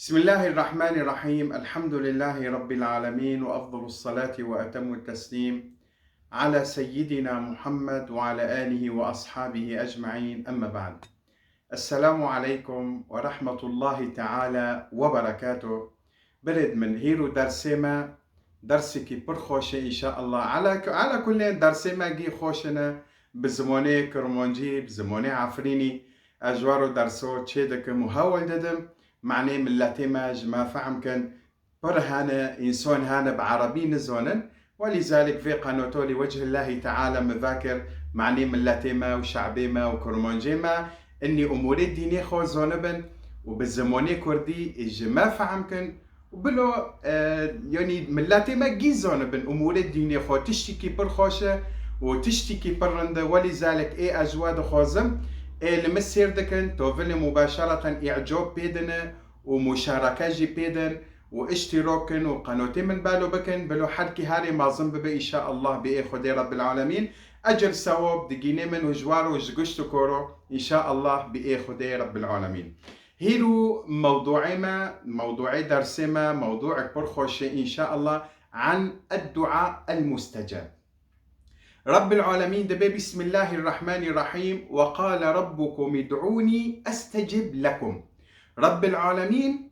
بسم الله الرحمن الرحيم. الحمد لله رب العالمين، وأفضل الصلاة وأتم التسليم على سيدنا محمد وعلى آله وأصحابه أجمعين، أما بعد. السلام عليكم ورحمة الله تعالى وبركاته. برد من هيرو درسيما درسكي برخوشة إن شاء الله على كل درسيما جي خوشنا بزموني كرمونجي بزموني عفريني أجوارو درسو تشيدك مهول ددم معني ملاتيما جما فهمكن برهانا إنسان هانا بعربي نزونا، ولذلك في قناته لوجه الله تعالى مذاكر معني ملاتيما وشعبيما وكرمونجيما اني اموري ديني خو زونبن وبالزموني كردي جما فهمكن وبلو يعني ملاتي ما جي زونبن اموري ديني خو تشتكي برخوشه وتشتكي برنده، ولذلك اي اجواد خوزم اي لمسير دكن توفل مباشرة اعجاب بيدنا ومشاركة جي بيدن واشتراكن وقناتي من بالو بكن بلو حركي هاري ما ظنب ان شاء الله بإي خدي رب العالمين أجر ثواب دقيني من وجوار وجقشت كورو إن شاء الله بإي خدي رب العالمين. هيرو موضوعي درسما موضوع برخوش إن شاء الله عن الدعاء المستجاب. رب العالمين دبي بسم الله الرحمن الرحيم وقال ربكم ادعوني أستجب لكم. رب العالمين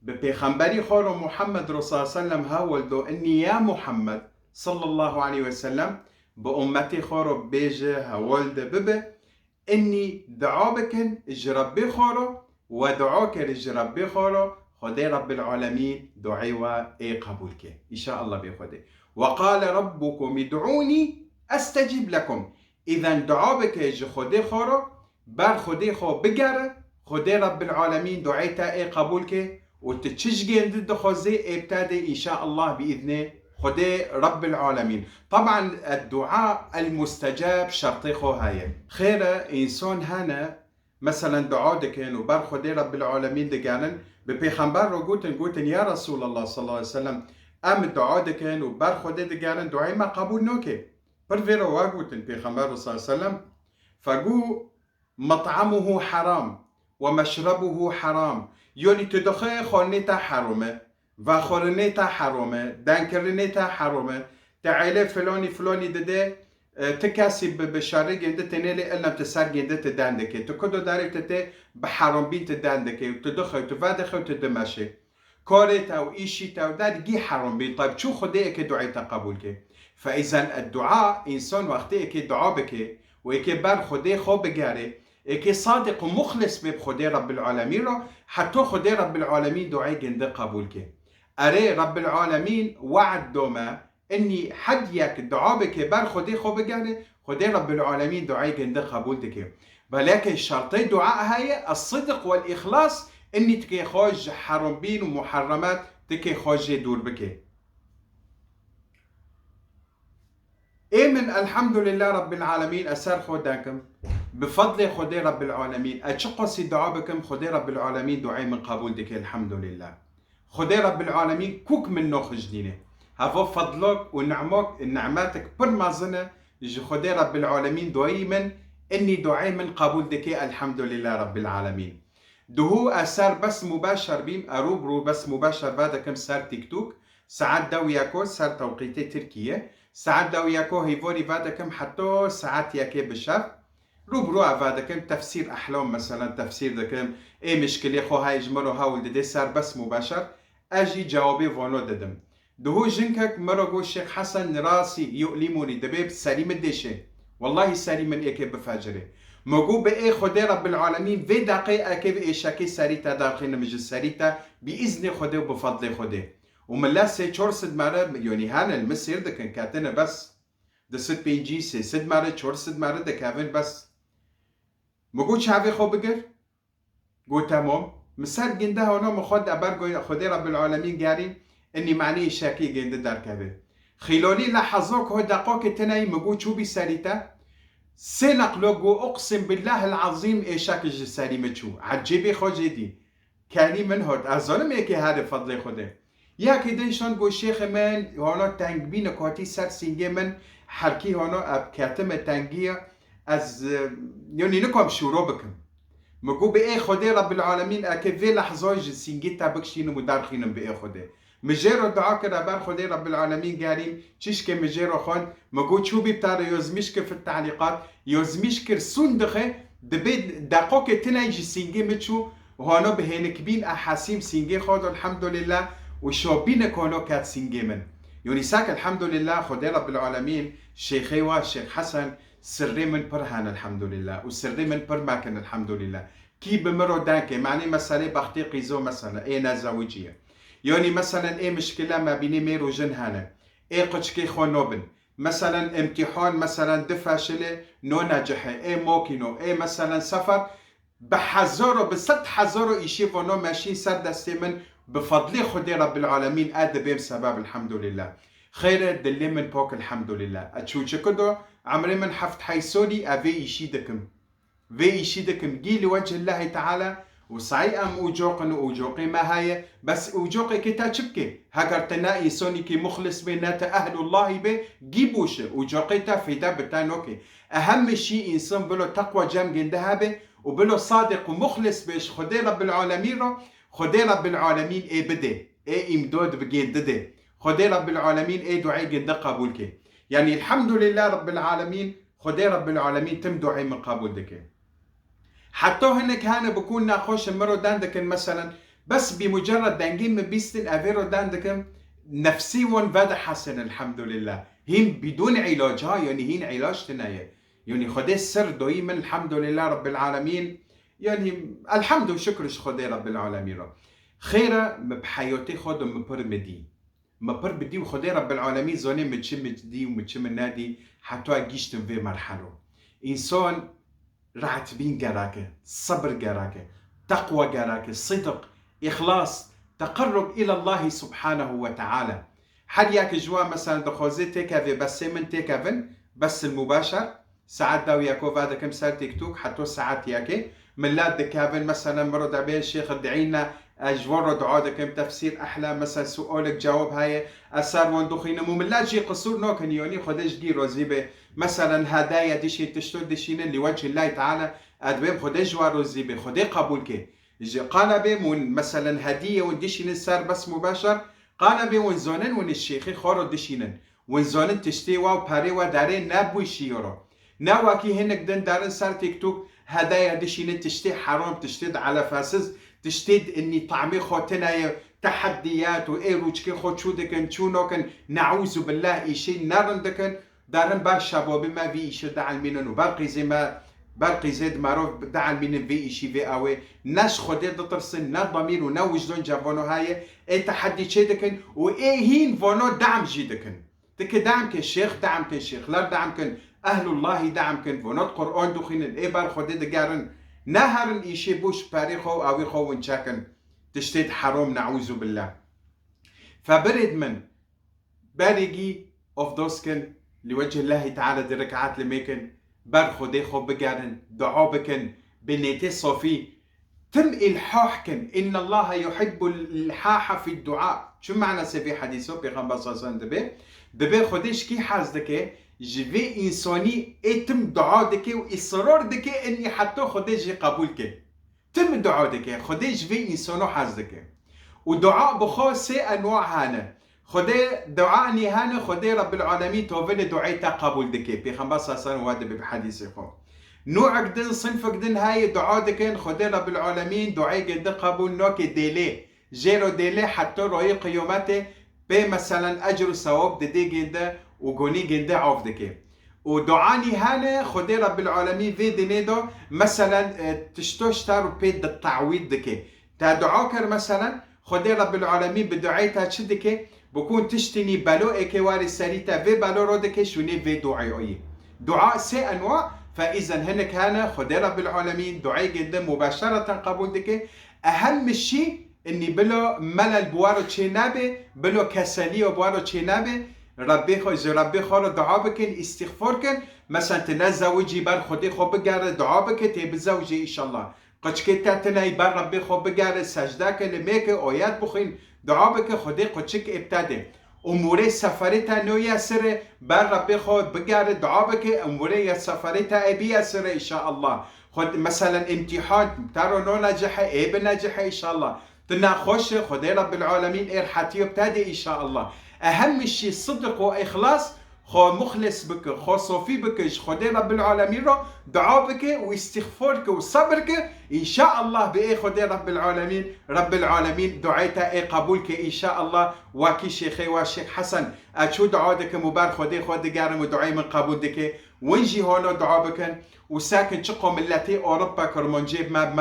ببيخنبري خورو محمد رسول الله صلى الله عليه وسلم هاولدو إني يا محمد صلى الله عليه وسلم بأمتي خورو بيجه هولد ببه إني دعابكن جربي خورو ودعاك جربي خورو خدي رب العالمين دعيوا اي قبولك إن شاء الله بخدي. وقال ربكم ادعوني أستجيب لكم. إذا دعابك جي خدي خورو بر خدي خو بقره خدي رب العالمين دعيتا اي قبولك وتتشجين ضد خوزي ابتدي إن شاء الله بإذنه خدي رب العالمين. طبعا الدعاء المستجاب شرطي خو هاي خير إنسان هنا مثلا دعاء دكين وبر خدي رب العالمين دقانن ببيخنبر رو قوتن يا رسول الله صلى الله عليه وسلم أم دعاء دكين وبر خدي دقانن دعاء ما قبول نوكي برفيرو واقوتن بيخنبر صلى الله عليه وسلم فقو مطعمه حرام ومشربه حرام، يعني تدخل خانيتا حرامه و خورنيتا حرامه دنكرنيتا حرامه تعالى فلاني دده تكاسي بشاري جنده تنيلي إلا تسار جنده تدندكي تكدو داري تتي بحرام بين تدندكي وتدخل تفادخل وتدمشي كارتا وإيشيتا ودار جي حرام بين. طيب شو خديك دعاء تقبلك؟ فإذا الدعاء إنسان وقتي إكي دعاء بكي وإكي بار خدي خو بجاري إكي صادق ومخلص بخدي رب العالمين رو حتى خدي رب العالمين دعاء جنده قبولك. أري رب العالمين وعد دوما إني حد يك دعاء بك بار خدي خو بجاري خدي رب العالمين دعاء جنده قبولك. ولكن شرطي دعاء هاي الصدق والإخلاص إني تكي خوج حرام بين ومحرمات تكي خوج دور بكي. من الحمد لله رب العالمين أسار خوداكم بفضل خدي رب العالمين أتشقصي دعابكم خدي رب العالمين دعاء من قبول دك الحمد لله. خدي رب العالمين كوك من نوخ جدينه هفو فضلك ونعمك نعماتك برمازنة جي خدي رب العالمين دائما إني دعاء من قبول دك الحمد لله رب العالمين. دهو أسار بس مباشر بيم أروبرو بس مباشر بعدكم سار تيك توك ساعات داوياكو سار توقيتي تركيا ساعات داوياكو هيفوري بعدكم حتى ساعات ياكي بشاف روبرو عفادكم تفسير أحلام مثلا تفسير دكم إيه مشكلة خو هاي جمرو هاول ددي سار بس مباشر أجي جوابي فانو ددم. دهو جنكك مرقو الشيخ حسن راسي يؤلموني دبيب سليم الدشي والله سليم الإيكي بفاجري مقو بإيه خدي رب العالمين في دقيقة كيف إيشاكي ساريتا داخلنا مجل ساريتا بإذن خدي وبفضل خدي ومن لا سي چور سد مارا يعني هانا المسير دكن كاتنا بس ده سد بيجي سي سد مارا چور سد مارا ده كافن بس مقو شعبي خو بقر قو تمام مسار جنده هنا مخد أبر خدي رب العالمين قارين إني معني إيشاكي جنده دار كافن خلالي لحظوك هو دقاك تناي مقو چوبي ساريتا سنقلقو أقسم بالله العظيم إيشاك الجسالي شو عجيبي خوجيدي كاني من هاد أظلم إيكي هذا فضل خده يا كديشان قو شيخ من هانا تنقبين كاتي سر سينجي من حركي هانا أب كاتم تنقية از يعني نكم شورو بكم مگو به ای خدا رب العالمین اکه وی لحظه سینگی تبکشین و مدرخینم به ای خدا مجرد دعا کرده بر خدا رب العالمین گریم چیش که مجرد خون مگو چوبی بتاره یزمیش که في التعلیقات یزمیش که سندخه دبید دقاق تنایج سینگی مچو و هانا به هنکبین احاسیم سینگی خود الحمدلله و شابین کانو کات سینگی من یعنی ساک الحمدلله خدا رب العالمین شیخی و شیخ حسن سری من پر هان الحمدلله و سری من پر ماكن الحمدلله كي بمرو دانك معني مسألة بختي قيزو مثلا اي نازوجية يعني مثلا اي مشكلة ما بيني مير وجن هانا اي قشكي خونوبن مثلا امتحان مثلا دفاشلة نو ناجحة اي موكينو اي مثلا سفر بحزارو بصد حزارو ايشي فونو ماشي سر دستي من بفضل خدي رب العالمين ادبين سبب الحمد لله خير دلي من بوك الحمد لله اتشوش كدو عمري من حفت حيسوني افي يشيدكم في يشيدكم جي لوجه الله تعالى وصعي ام اوجوقي ما هي بس اوجوقي كتا شبكي هكر تنائي سوني كي مخلص بينات اهل الله به جيبوش اوجوقي تا في بتانوكي اهم شيء انسان بلو تقوى جام جندها به وبلو صادق ومخلص بيش خدي رب العالمين رو خدي رب العالمين اي بدي اي امدود بجين دده خدي رب العالمين اي دعاء جند قبولك يعني الحمد لله رب العالمين خدي رب العالمين تم دعاء من قبول دك حتى هناك هانا بكون ناخوش مرو داندكن مثلا بس بمجرد دانجين بيستن افيرو داندكن نفسي ون فاد حسن الحمد لله هين بدون علاج ها يعني هين علاج تنايه يعني خدي السر دايما الحمد لله رب العالمين يعني الحمد وشكرش خدي رب العالمين رو خيره بحياتي خود مبر مدي مبر بدي وخدي رب العالمين زوني متشم دي ومتشم النادي حتى اجيشتم في مرحله انسان رعت بين جراكه صبر جراكه تقوى جراكه صدق اخلاص تقرب الى الله سبحانه وتعالى حد ياك جوا مثلا دخوزي تيكافي بس من تيكافن بس المباشر ساعات داو ياكو هذا كم سال تيك توك حتى ساعات ياكي من لا دكافن مثلا مرد عبيه الشيخ ادعينا اجور دعاء كم تفسير احلى مثلا سؤالك جواب هاي اثر وندخين مو من لا جي قصور نوكن يوني خدش جي روزيبه مثلا هدايا ديشي تشتو ديشين لوجه الله تعالى ادبم خدش وروزيبه خدي قبول كي قال بمون مثلا هديه ونديشين صار بس مباشر قال بمون زونن ون الشيخي خورو ديشينن ون زونن تشتي واو باري ودارين نابوي شيورو ناواكي هنك دن دارن صار تيك توك هدايا ديشين تشتي حرام تشتد على فاسز تشتد اني طعمي خوتنا تحديات وايروجكي خو شودكن شونوكن نعوذ بالله ايشي نارندكن دارن بار شباب ما في ايش دعال منن وبرقي زي ما برقي زيد معروف دعال منن في ايشي في اوي ناش خدي دترسن نا ضمير ونا وجدون جابونو هاي اي تحدي شيدكن واي هين فونو دعم جيدكن تك دعم كشيخ دعم كشيخ لا دعم كن اهل الله دعم كن فونو قران دخين الاي بار خدي دقارن نهر ايشي بوش باريخو او خو ونشاكن تشتيت حرام نعوذ بالله فبرد من باريجي اوف دوسكن لوجه الله تعالى دي ركعات لميكن بر خدي خو بقارن دعا بكن بنيتي صوفي تم الحاحكن ان الله يحب الحاح في الدعاء شو معنى سفي حديثه بيغمبر صلى الله عليه وسلم دبي خديش كي حاز دكي جوي انساني اتم دعا دكي واصرار دكي اني حتى خديش قبول كي تم دعا دكي خديش في انسانو حاز دكي ودعاء بخو سي انواع هانا خدي دعاء نهانه خدي رب العالمين توفل دعيتا قبول دكي بيغمبر صلى الله عليه وسلم وهذا بحديثه خو نوع قدن صنف قدن هاي دعاء دكين خدي رب العالمين دعاء قد قبول نوك ديلي جيرو ديلي حتى روي قيومته بمثلا اجر وثواب ددي جنده وغوني جنده عوف دكي ودعاء نهانه خدي رب العالمين في دينيدو مثلا تشتوشتر بيد التعويض دكي تا دعاكر مثلا خدي رب العالمين بدعيتا تشدكي بكون تشتني بالو اكواري سريتا في بالو رودكي شوني في دعاء دعاء سي انواع فاذا هناك هنا خدي رب العالمين دعاء جدا مباشره قبول دكي اهم شيء اني بلو ملل بوارو تشينابي بلو كسالي بوارو تشينابي ربي خو دعاء بكن استغفار كن مثلا تنزوجي بر خدي خو بقار دعاء بك تبزوجي ان شاء الله قش كتا تناي بر ربي خو بقار سجده كلميك اويات بخين دعاء بك خدي قشك ابتدى امور سفرتا نويا سر بر ربي خو بقار دعاء بك امور سفرتا ابي سر ان شاء الله خد مثلا امتحان ترى نو نجحه ايه بنجحه ان شاء الله تنا خوش خدي رب العالمين ايه حتى يبتدي ان شاء الله. اهم شيء صدق واخلاص، خو مخلص بك خو صوفي بك خدي رب العالمين رو دعاء بك واستغفارك وصبرك ان شاء الله بايه خدي رب العالمين دعيته ايه قبولك ان شاء الله. واكي شيخي وشيخ حسن اشو دعاءك مبارك خدي قارم ودعاء من قبول دك ونجي هون دعاء بكن وساكن شقو ملتي اوروبا كرمونجيب ما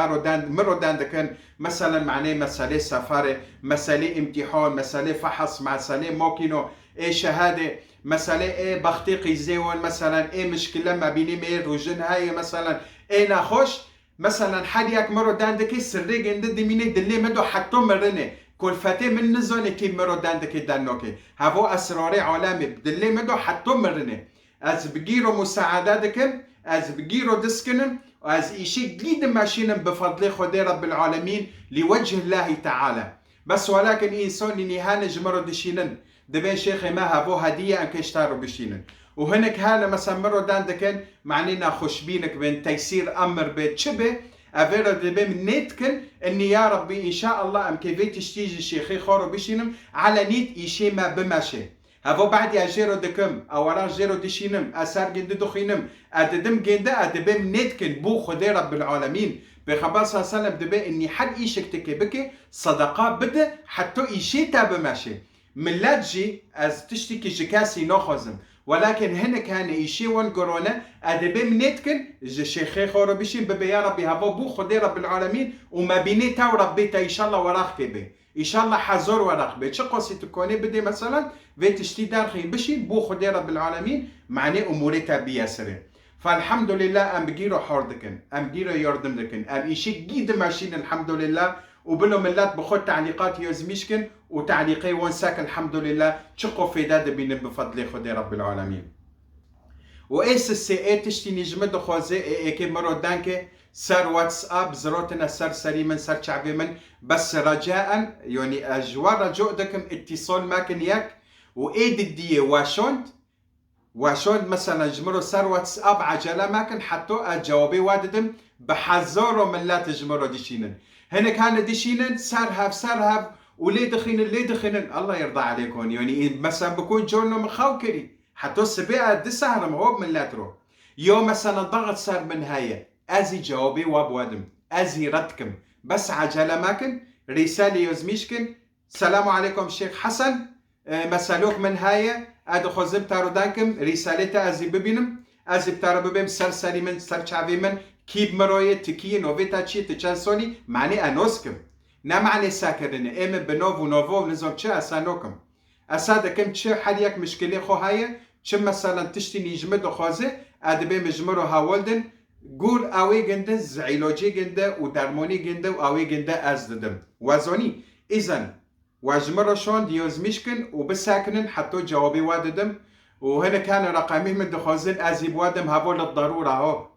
مرودان دكن مثلا معناه مسألة سفر، مسألة امتحان، مسألة فحص، مسألة موكينو ايه شهادة، مسألة ايه بختيقي زيون، مثلا ايه مشكلة ما بيني مير وجن هاي مثلا ايه ناخوش مثلا حديك مرودان دكي سرق عند دميني دلي مدو حتى مرنه كل فتى من نزون كي مرودان دكي دانوكي هفو اسراري عالمي دلي مدو حتى مرنه از بگیرو مساعدتكن از بگیرو دسكنن از إشي جديد ماشينن بفضل خدي رب العالمين لوجه الله تعالى. بس ولكن إنسان نهانة جمرو دشينن دبين شيخي ما هبو هدية أنك اشتارو بشينن وهناك هانا مثلا مرو داندكن معنينا خوشبينك بين تيسير أمر بيت شبه أفيرا دبين نيتكن إني يا ربي إن شاء الله أم كيفيت تشتيجي شيخي خورو بشينم على نيت إشي ما بماشي هفو بعد أجيرو دكم أورا جيرو دشينم أسار جند دخينم أددم جندا أدبم نتكن بو خدي رب العالمين بخبر صلى الله عليه وسلم دبي إني حد إيشك تكبكي صدقة بده حتى إيشي تاب ماشي ملاجي أز تشتكي جكاسي نخزم ولكن هنا كان إيشي وان كورونا أدبم نتكن جشيخي خورو بشين ببي يا ربي هفو بو خدي رب العالمين وما بيني تاو ربيتا إن شاء الله وراخ كبي ان شاء الله حزور ورق بيت شو قصي تكوني بدي مثلا بيت اشتي دارخي بشي بو خدي رب العالمين معني امورتها بيسرين. فالحمد لله ام بجيرو حوردكن ام بجيرو يردمدكن ام اشي جيد ماشيين الحمد لله وبلو ملات بخد تعليقات يوزميشكن وتعليقي ونساك الحمد لله شقو في داد بين بفضل خدي رب العالمين. وايس السي تشتي نجمد خوزي ايكي مرو دانكي سر واتساب زروتنا سر سليما سر شعبي من بس رجاء يعني اجوار رجوع دكم اتصال ماكن ياك وايد الدية واشوند مثلا جمرو سر واتساب عجلة ماكن حتى اجاوبي واددم بحذروا من لا تجمروا ديشينن هنا كان ديشينن سرهف ولي دخينن الله يرضى عليكم يعني مثلا بكون جورنا مخاوكري حتى السبيعة دي سهرة مهوب من لا تروح يوم مثلا ضغط صار من هاي ازي جوابي وابوادم ازي ردكم بس عجلة ماكن رسالة يزميشكن السلام عليكم شيخ حسن مسالوك من هاي ادو خوزم تارو دانكم رسالة ازي ببينم ازي بتارو ببيم سر سالي من سر شعبي من كيب مروية تكي نوفيتا تشي تشانسوني معني انوسكم نا معني ساكرين ايم بنوفو نزوم تشي اسانوكم اسادكم تشي حاليك مشكلة خو هاي تشي مثلا تشتي نجمد خوزي ادبي مجمرو هاولدن قول اوي جنده زعيلوجي جنده ودرموني جنده واوي جنده ازددم وزوني اذن واجمرو شون ديوز مشكن وبساكنن حتى جوابي واددم وهنا كان رقمي من دخوزن ازيب وادم هبول الضرورة هو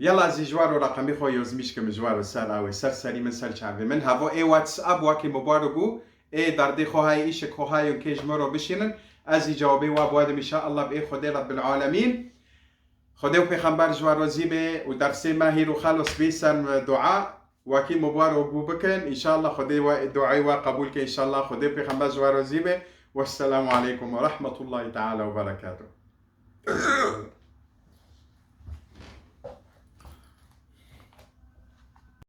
يلا زي جوارو رقمي خو يوز مشكن جوارو سر اوي سر سري من سر شعبي من هبو اي واتساب واكي مباركو اي دردي خو هاي ايشك خو هاي كي جمرو بشينن ازي جوابي وابوادم ان شاء الله باي خدي رب العالمين خديو پیغمبر جوار زیبه و درس ماهر و خالص بیسن دعاء وکی مبارک بکن ان شاء الله خديو دعای و قبول که ان شاء الله خديو پیغمبر جوار زیبه والسلام عليكم ورحمة الله تعالى وبركاته.